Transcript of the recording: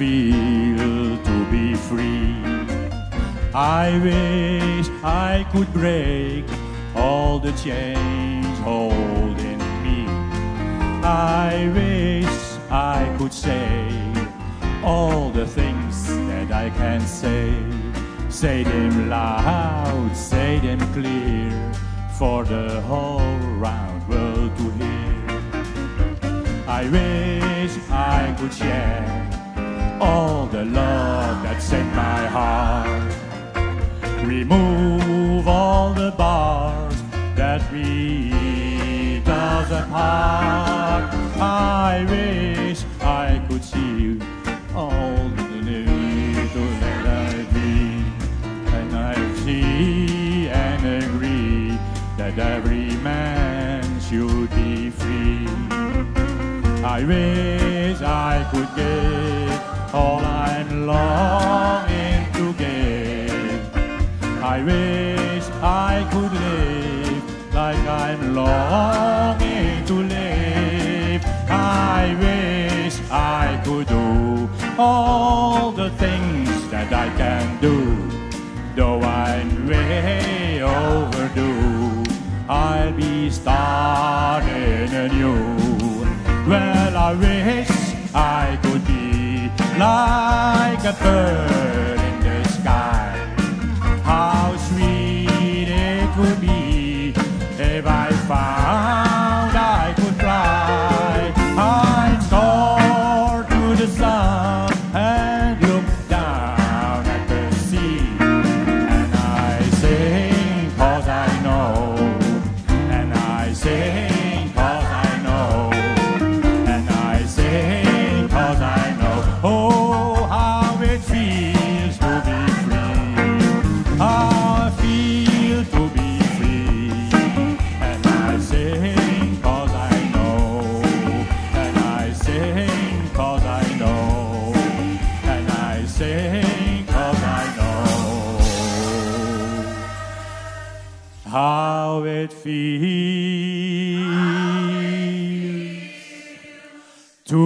feel to be free. I wish I could break all the chains holding me. I wish I could say all the things that I can't say. Say them loud, say them clear, for the whole round world to hear. I wish I could share all the love that's in my heart. Remove all the bars that keep us apart. I wish I could see all the little that I be, and I see and agree that every man should be free. I wish I could give all I'm longing to give. I wish I could live like I'm longing to live. I wish I could do all the things that I can do. Though I'm way overdue, I'll be starting anew. Well, I wish I could be like a bird in the sky. How sweet it would be if I found I could fly. I'd soar to the sun and look down at the sea, and I sing 'cause I know, and I sing 'cause I know, and I sing 'cause I know. Oh, how it feels to be free, how I feel to be free. And I sing 'cause I know, and I sing 'cause I know, and I sing 'cause I know how it feels to